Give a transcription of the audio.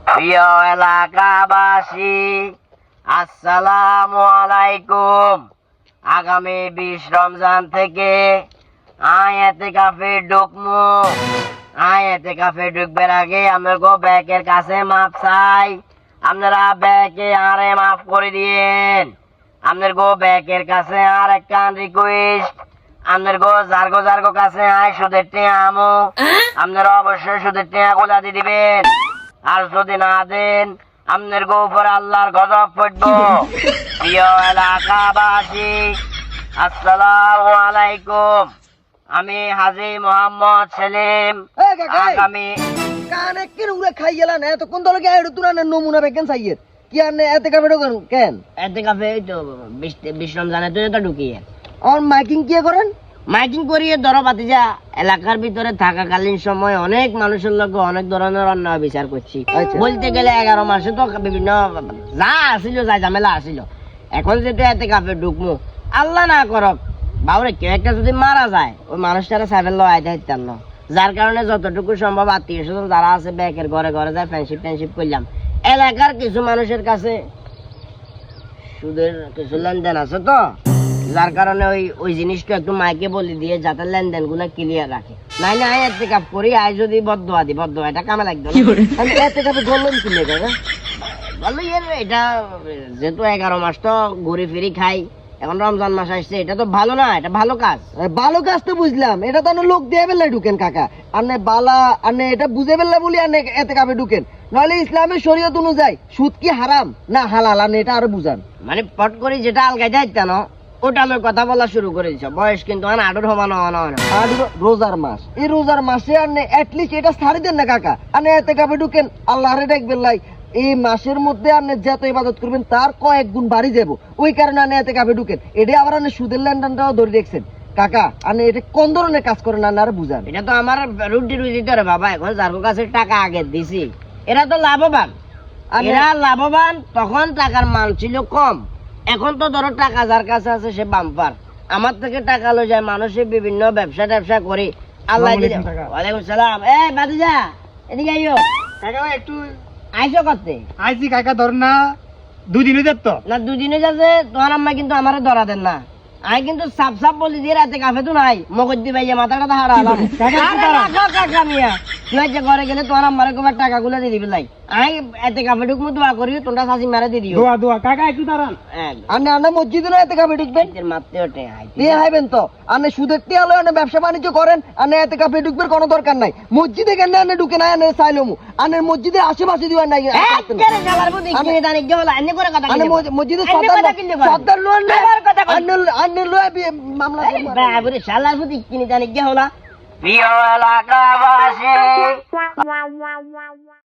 প্রিয় এলাকাবাসী, আসসালামু আলাইকুম। আগামী 20 রমজান থেকে এতেকাফে ঢুকমু। এতেকাফে ঢুকবার আগে আমাকে ব্যাংকের কাছে মাপ চাই। আপনারা ব্যাংকে আরে মাফ করে দিয়েন। আপনার গো ব্যাংকের কাছে আর একটা রিকোয়েস্ট, আপনার গো জার্গো কাছে সুদের টিয়া আমো, আপনারা অবশ্যই সুদের টিয়া গোলা দিয়ে দিবেন। আর যদি না দেন আপনার গো উপর আল্লাহর গজব পড়বো। প্রিয় এলাকাবাসী, আসসালামু আলাইকুম। আমি হাজী মোহাম্মদ সেলিম। আগামী কানে কেন উড়ে খাই গেলা না তো কোন দলকে আইড় তুরা না নমুনা বেকেন সাইয়ের কি আনে এতে কাফে ঢোকেন কেন এতেকাফে তো 20 রমজানে তো এটা ঢুকিয়ে আর মাইকিং কি করেন মাইকিং করিয়ে ধরো বাতিজা এলাকার ভিতরে থাকাকালীন সময় অনেক মানুষের লোক অনেক ধরনের অন্যায় বিচার করছি। বলতে গেলে 11 মাসে তো বিভিন্ন যা আসিল যা ঝামেলা আসিল। এখন যেটা এতেকাফে ঢুকমু, আল্লাহ না করক বাবুরে কেউ একটা যদি মারা যায় ওই মানুষটারা সাইবেল লয় দিতেন না। যার কারণে যতটুকু সম্ভব আত্মীয় স্বজন যারা আছে ব্যাংকের ঘরে ঘরে যায় ফ্রেন্ডশিপ করলাম। এলাকার কিছু মানুষের কাছে সুদের কিছু লেনদেন আছে তো, যার কারণে ওই জিনিসটা একটু মাইকে বলে দিয়ে যাতে লেনদেন গুলো ক্লিয়ার রাখে। নাই না এতে কাপ করি আয় যদি বদোয়া এটা কামে লাগবে। আমি এতে কাফে বললাম কি লেগে বললো এটা যেহেতু 11 মাস তো ঘুরে ফিরি খাই, এখন রমজান মাস আসছে, এটা তো ভালো না, এটা ভালো কাজ। ভালো কাজ তো বুঝলাম, এটা তো লোক দিয়ে বেলা ঢুকেন কাকা আনে বালা আনে এটা বুঝে বেলা বলি আনে এতে কাফে ঢুকেন। নাহলে ইসলামের শরীয়ত অনুযায়ী সুদ কি হারাম না হালাল আনে এটা আরো বুঝান। মানে পট করে যেটা আলগাই যাইতে না ওটা আমি কথা বলা শুরু করে দিচ্ছ। বয়স কিন্তু আডুর হমানো রোজার মাস, এই রোজার মাসে আনে এটলিস্ট এটা ছাড়ি দেন না কাকা আনে এতে কাফে ঢুকেন। আল্লাহরে ডাকবেন লাই এই মাসের মধ্যে আপনি যত ইবাদত করবেন তার কয়েক গুণ বাড়ি যাবো, ওই কারণে আপনি এতে কাফে ঢুকেন। এটা আবার আপনি সুদের লেনদেনটাও ধরে দেখছেন কাকা আপনি এটা কোন ধরনের কাজ করেন আর বুঝান। এটা তো আমার রুটি ধরে বাবা। এখন যার কাছে টাকা আগে দিছি এরা তো লাভবান, এরা লাভবান। তখন টাকার মান ছিল কম, এখন তো ধরো টাকা যার কাছে আছে সে বাম্পার। আমার থেকে টাকা লয়ে যায় মানুষের বিভিন্ন ব্যবসা করে। আল্লাহ ওয়ালাইকুম সালাম। বাতিজা এদিকে আইও। কাকা একটু আইসো করতে আইসি কাকা ধর না, দুদিনে যেত না, দুদিনে যাচ্ছে তোমার আম্মা কিন্তু আমারে ধরা দেন না। আমি কিন্তু সাপ বলি দিয়ে রাতে কাফে তো নাই মগজ দি ভাইয়া মাথাটা তো হারালাম। কাকা মিয়া তুই যে ঘরে গেলে তোমার আম্মারে কবার টাকা গুলো দিয়ে দিবি লাই। আমি এতে কাফে ঢুকবো দোয়া করি তোমরা শাসি মারে দিয়ে দিও। দোয়া কাকা একটু দাঁড়ান। আনে আনে মসজিদে না এতে কাফে ঢুকবেন মারতে ওঠে দিয়ে হাইবেন তো আনে সুদের টিয়া লয় আনে ব্যবসা বাণিজ্য করেন আনে এতে কাফে ঢুকবেন কোনো দরকার নাই। মসজিদে কেন আনে ঢুকে নাই আনে চাইলমু আনে মসজিদে আশেপাশে দিওয়ার নাই। মসজিদে সর্দার লোন আনে লয় মামলা শালার প্রতি কিনে জানি গে হলা। প্রিয় এলাকাবাসী